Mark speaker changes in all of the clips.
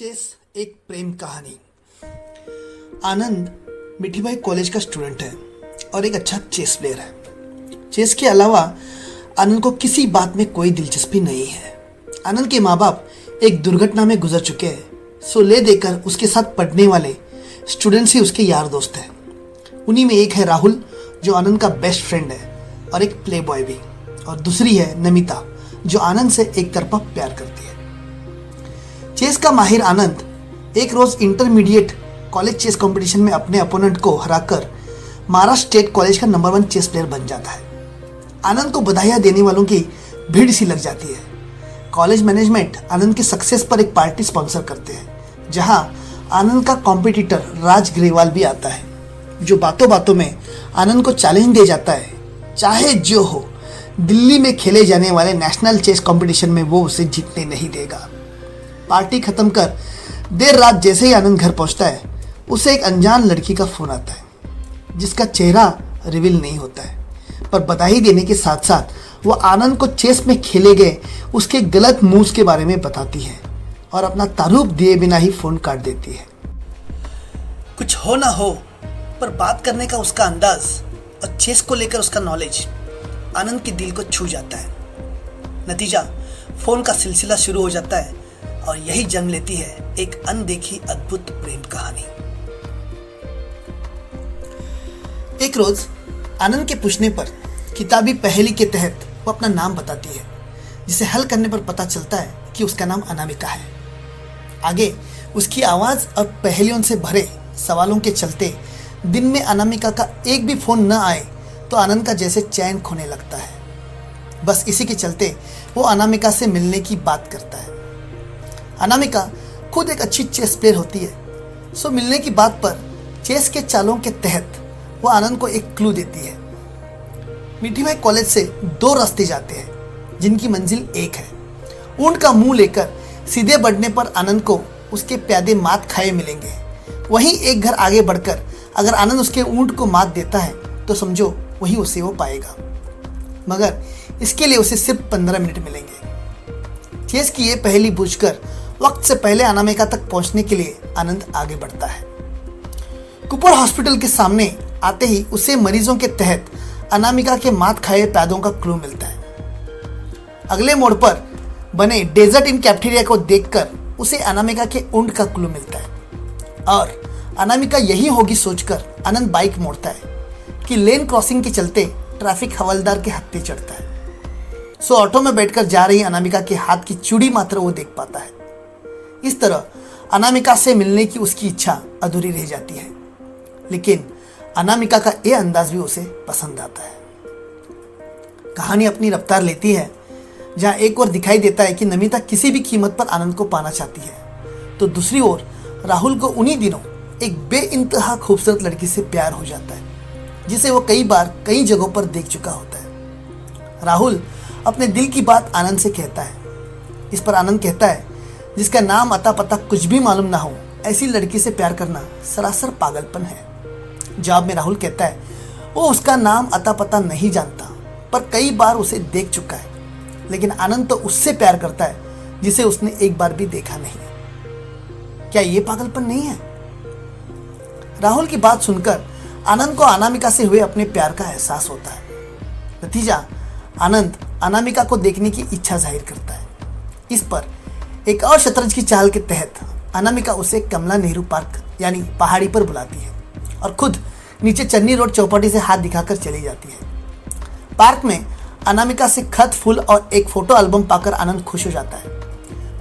Speaker 1: Chess एक प्रेम कहानी। आनंद Mithibai college का स्टूडेंट है और एक अच्छा चेस प्लेयर है। चेस के अलावा आनंद को किसी बात में कोई दिलचस्पी नहीं है। आनंद के माँ बाप एक दुर्घटना में गुजर चुके हैं, सो ले देकर उसके साथ पढ़ने वाले स्टूडेंट्स ही उसके यार दोस्त हैं। उन्हीं में एक है राहुल, जो आनंद का बेस्ट फ्रेंड है और एक प्ले बॉय भी, और दूसरी है नमिता, जो आनंद से एक तरफा प्यार करती है। चेस का माहिर आनंद एक रोज इंटरमीडिएट कॉलेज चेस कंपटीशन में अपने अपोनेंट को हराकर महाराष्ट्र स्टेट कॉलेज का नंबर 1 चेस प्लेयर बन जाता है। आनंद को बधाइयां देने वालों की भीड़ सी लग जाती है। कॉलेज मैनेजमेंट आनंद की सक्सेस पर एक पार्टी स्पॉन्सर करते हैं, जहां आनंद का कॉम्पिटिटर राज ग्रेवाल भी आता है, जो बातों बातों में आनंद को चैलेंज दे जाता है, चाहे जो हो, दिल्ली में खेले जाने वाले नेशनल चेस कंपटीशन में वो उसे जीतने नहीं देगा। पार्टी खत्म कर देर रात जैसे ही आनंद घर पहुंचता है, उसे एक अनजान लड़की का फोन आता है, जिसका चेहरा रिवील नहीं होता है, पर बधाई देने के साथ साथ वो आनंद को चेस में खेले गए उसके गलत मूव्स के बारे में बताती है और अपना तारुफ दिए बिना ही फोन काट देती है। कुछ हो ना हो, पर बात करने का उसका अंदाज और चेस को लेकर उसका नॉलेज आनंद के दिल को छू जाता है। नतीजा, फोन का सिलसिला शुरू हो जाता है और यही जन्म लेती है एक अनदेखी अद्भुत प्रेम कहानी। एक रोज आनंद के पूछने पर किताबी पहेली के तहत वो अपना नाम बताती है, जिसे हल करने पर पता चलता है कि उसका नाम अनामिका है। आगे उसकी आवाज और पहेलियों से भरे सवालों के चलते दिन में अनामिका का एक भी फोन न आए तो आनंद का जैसे चैन खोने लगता है। बस इसी के चलते वो अनामिका से मिलने की बात करता है। अनामिका खुद एक अच्छी चेस प्लेयर होती है, सो मिलने की बात पर चेस के चालों के तहत वो आनंद को एक क्लू देती है। मिठीबाई कॉलेज से 2 रास्ते जाते हैं, जिनकी मंजिल एक है। ऊंट का मुंह लेकर सीधे बढ़ने पर आनंद को उसके प्यादे मात खाए मिलेंगे। वहीं एक घर आगे बढ़कर अगर आनंद उसके ऊंट को मात देता है तो समझो वहीं उसे वो पाएगा, मगर इसके लिए उसे सिर्फ 15 मिनट मिलेंगे। चेस की ये पहेली बूझकर वक्त से पहले अनामिका तक पहुंचने के लिए आनंद आगे बढ़ता है। कुपर हॉस्पिटल के सामने आते ही उसे मरीजों के तहत अनामिका के मात खाए पैदों का क्लू मिलता है। अगले मोड़ पर बने डेजर्ट इन कैफ्टेरिया को देखकर उसे अनामिका के ऊंट का क्लू मिलता है और अनामिका यही होगी सोचकर आनंद बाइक मोड़ता है कि लेन क्रॉसिंग के चलते ट्रैफिक हवलदार के हत्थे चढ़ता है। सो ऑटो में बैठकर जा रही अनामिका के हाथ की चूड़ी मात्र वो देख पाता है। इस तरह अनामिका से मिलने की उसकी इच्छा अधूरी रह जाती है, लेकिन अनामिका का यह अंदाज भी उसे पसंद आता है। कहानी अपनी रफ्तार लेती है, जहां एक ओर दिखाई देता है कि नमिता किसी भी कीमत पर आनंद को पाना चाहती है, तो दूसरी ओर राहुल को उन्हीं दिनों एक बेइंतहा खूबसूरत लड़की से प्यार हो जाता है, जिसे वो कई बार कई जगहों पर देख चुका होता है। राहुल अपने दिल की बात आनंद से कहता है। इस पर आनंद कहता है, जिसका नाम अता पता कुछ भी मालूम ना हो, ऐसी लड़की से प्यार करना सरासर पागलपन है। जवाब में राहुल कहता है, वो उसका नाम अता पता नहीं जानता, पर कई बार उसे देख चुका है, लेकिन आनंद तो उससे प्यार करता है जिसे उसने एक बार भी देखा नहीं। क्या ये पागलपन नहीं है? राहुल की बात सुनकर आनंद को अनामिका से हुए अपने प्यार का एहसास होता है। नतीजा, आनंद अनामिका को देखने की इच्छा जाहिर करता है। इस पर एक और शतरंज की चाल के तहत अनामिका उसे कमला नेहरू पार्क यानी पहाड़ी पर बुलाती है और खुद नीचे चन्नी रोड चौपाटी से हाथ दिखाकर चली जाती है। पार्क में अनामिका से खत, फूल और एक फोटो एल्बम पाकर आनंद खुश हो जाता है,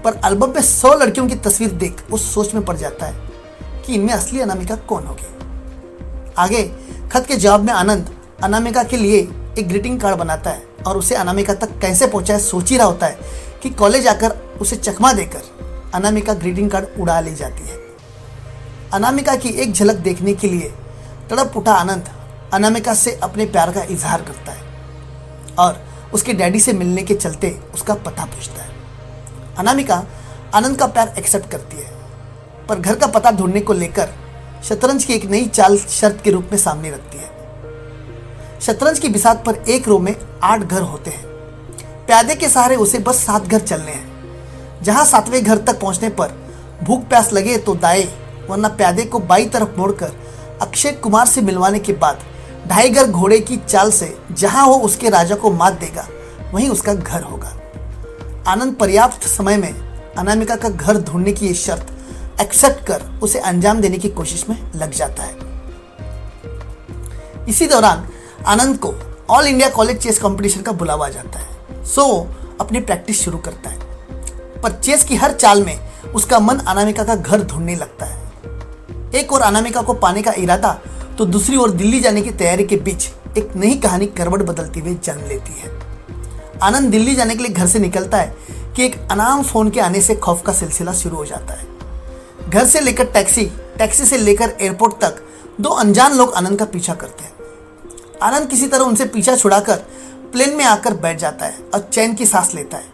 Speaker 1: पर एल्बम पे 100 लड़कियों की तस्वीर देख उस सोच में पड़ जाता है कि इनमें असली अनामिका कौन होगी। आगे खत के जवाब में आनंद अनामिका के लिए एक ग्रीटिंग कार्ड बनाता है और उसे अनामिका तक कैसे पहुंचाए सोच ही रहा होता है कि कॉलेज आकर उसे चकमा देकर अनामिका ग्रीटिंग कार्ड उड़ा ले जाती है। अनामिका की एक झलक देखने के लिए तड़प उठा आनंद अनामिका से अपने प्यार का इजहार करता है और उसके डैडी से मिलने के चलते उसका पता पूछता है। अनामिका आनंद का प्यार एक्सेप्ट करती है, पर घर का पता ढूंढने को लेकर शतरंज की एक नई चाल शर्त के रूप में सामने रखती है। शतरंज की बिसात पर एक रो में 8 घर होते हैं। प्यादे के सहारे उसे बस 7 घर चलने हैं, जहां 7वें घर तक पहुंचने पर भूख प्यास लगे तो दाएं, वरना प्यादे को बाई तरफ मोड़कर अक्षय कुमार से मिलवाने के बाद ढाईगर घोड़े की चाल से जहां वो उसके राजा को मात देगा वहीं उसका घर होगा। आनंद पर्याप्त समय में अनामिका का घर ढूंढने की ये शर्त एक्सेप्ट कर उसे अंजाम देने की कोशिश में लग जाता है। इसी दौरान आनंद को all India college chess competition का बुलावा जाता है, सो वो अपनी प्रैक्टिस शुरू करता है। पर चेस की हर चाल में उसका मन अनामिका का घर ढूंढने लगता है। एक और अनामिका को पाने का इरादा तो दूसरी ओर दिल्ली जाने की तैयारी के बीच एक नई कहानी करवट बदलती हुई जन्म लेती है। आनंद दिल्ली जाने के लिए घर से निकलता है कि एक अनाम फोन के आने से खौफ का सिलसिला शुरू हो जाता है। घर से लेकर टैक्सी, टैक्सी से लेकर एयरपोर्ट तक दो अनजान लोग आनंद का पीछा करते हैं। आनंद किसी तरह उनसे पीछा छुड़ाकर प्लेन में आकर बैठ जाता है और चैन की सांस लेता है,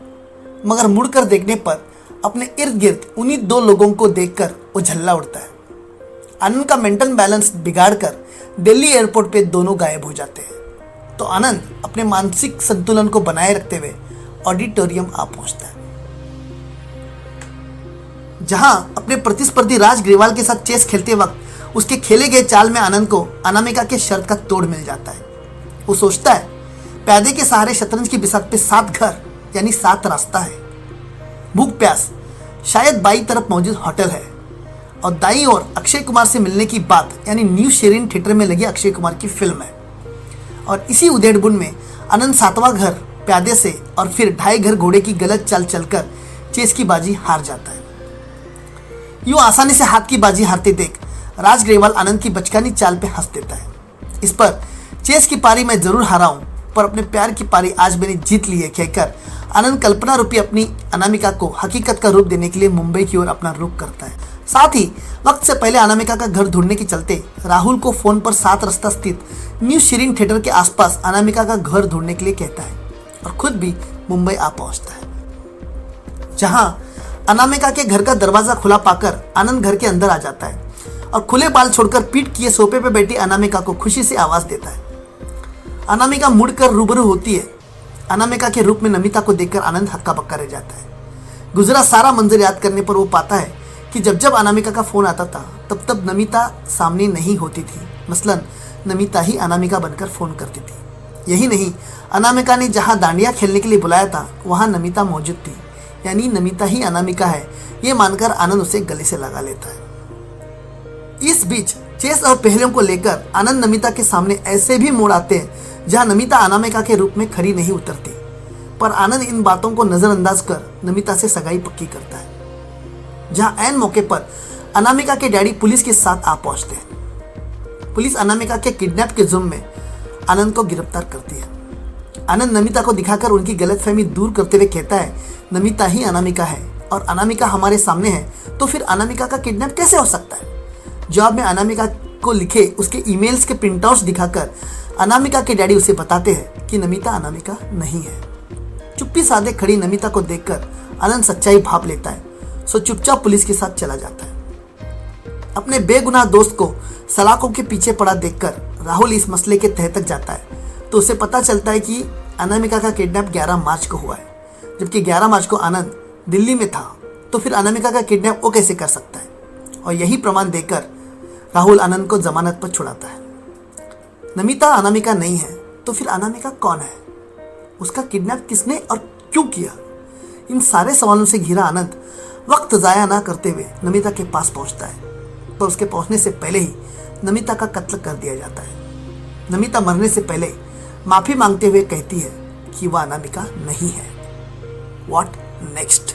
Speaker 1: मगर मुड़कर देखने पर अपने इर्द गिर्द उन्हीं दो लोगों को देखकर वो झल्ला उड़ता है। आनंद का मेंटल बैलेंस बिगाड़कर दिल्ली एयरपोर्ट पे दोनों गायब हो जाते हैं। तो आनंद अपने मानसिक संतुलन को बनाए रखते हुए ऑडिटोरियम आ पहुंचता है, जहां अपने प्रतिस्पर्धी राज ग्रेवाल के साथ चेस खेलते वक्त उसके खेले गए चाल में आनंद को अनामिका के शर्त का तोड़ मिल जाता है। वो सोचता है प्यादे के सहारे शतरंज की बिसात पे 7 घर यानी 7 रास्ता है। भूख प्यास शायद बाई तरफ मौजूद होटल है और दाई ओर अक्षय कुमार से मिलने की बात यानी न्यू शेरिन थिएटर में लगी अक्षय कुमार की फिल्म है। और इसी उधेड़-बुन में आनंद 7वां घर प्यादे से और फिर ढाई घर घोड़े की गलत चाल चलकर चेस की बाजी हार जाता है। यूं आसानी से हाथ की बाजी हारते देख राज ग्रेवाल आनंद की बचकानी चाल पे हंस देता है। इस पर चेस की पारी मैं जरूर हारा हूं, पर अपने प्यार की पारी आज मैंने जीत ली है कहकर आनंद कल्पना रूपी अपनी अनामिका को हकीकत का रूप देने के लिए मुंबई की ओर अपना रुख करता है। साथ ही वक्त से पहले अनामिका का घर ढूंढने के चलते राहुल को फोन पर 7 रास्ता स्थित न्यू शेरिन थिएटर के आसपास अनामिका का घर ढूंढने के लिए कहता है और खुद भी मुंबई आ पहुंचता है, जहां अनामिका के घर का दरवाजा खुला पाकर आनंद घर के अंदर आ जाता है और खुले बाल छोड़कर पीठ किए सोफे पे बैठी अनामिका को खुशी से आवाज देता है। अनामिका मुड़कर रूबरू होती है। अनामिका के रूप में नमिता को देखकर आनंद हक्का बक्का रह जाता है। गुजरा सारा मंजर याद करने पर वो पाता है कि जब जब अनामिका का फोन आता था तब तब नमिता सामने नहीं होती थी। मसलन नमिता ही अनामिका बनकर फोन करती थी। यही नहीं, अनामिका ने जहां डांडिया खेलने के लिए बुलाया था वहां नमिता मौजूद थी, यानी नमिता ही अनामिका है, ये मानकर आनंद उसे गले से लगा लेता है। इस बीच चेस और पहेलियों को लेकर आनंद नमिता के सामने ऐसे भी मोड़ आते हैं जहां नमिता अनामिका के रूप में खरी नहीं उतरती, पर आनंद इन बातों को नजरअंदाज कर नमिता से सगाई पक्की करता है। जहां ऐन मौके पर अनामिका के डैडी पुलिस के साथ आ पहुंचते हैं। पुलिस अनामिका के किडनैप के जुर्म में आनंद को गिरफ्तार करती है। आनंद नमिता को दिखाकर उनकी गलतफहमी दूर करते हुए कहता है नमिता ही अनामिका है और अनामिका हमारे सामने है, तो फिर अनामिका का किडनैप कैसे हो सकता है। जवाब में अनामिका को लिखे उसके ईमेल्स के प्रिंटआउट्स दिखाकर अनामिका के डैडी उसे बताते हैं कि नमिता अनामिका नहीं है। चुप्पी साधे खड़ी नमिता को देखकर आनंद सच्चाई भाप लेता है, सो चुपचाप पुलिस के साथ चला जाता है। अपने बेगुनाह दोस्त को सलाखों के पीछे पड़ा देखकर राहुल इस मसले के तह तक जाता है, तो उसे पता चलता है कि अनामिका का किडनैप 11 मार्च को हुआ है, जबकि 11 मार्च को आनंद दिल्ली में था, तो फिर अनामिका का किडनैप वो कैसे कर सकता है। और यही प्रमाण देकर राहुल आनंद को जमानत पर छुड़ाता है। नमिता अनामिका नहीं है, तो फिर अनामिका कौन है, उसका किडनैप किसने और क्यों किया। इन सारे सवालों से घिरा आनंद वक्त जाया ना करते हुए नमिता के पास पहुंचता है, पर उसके पहुंचने से पहले ही नमिता का कत्ल कर दिया जाता है। नमिता मरने से पहले माफी मांगते हुए कहती है कि वह अनामिका नहीं है। What next.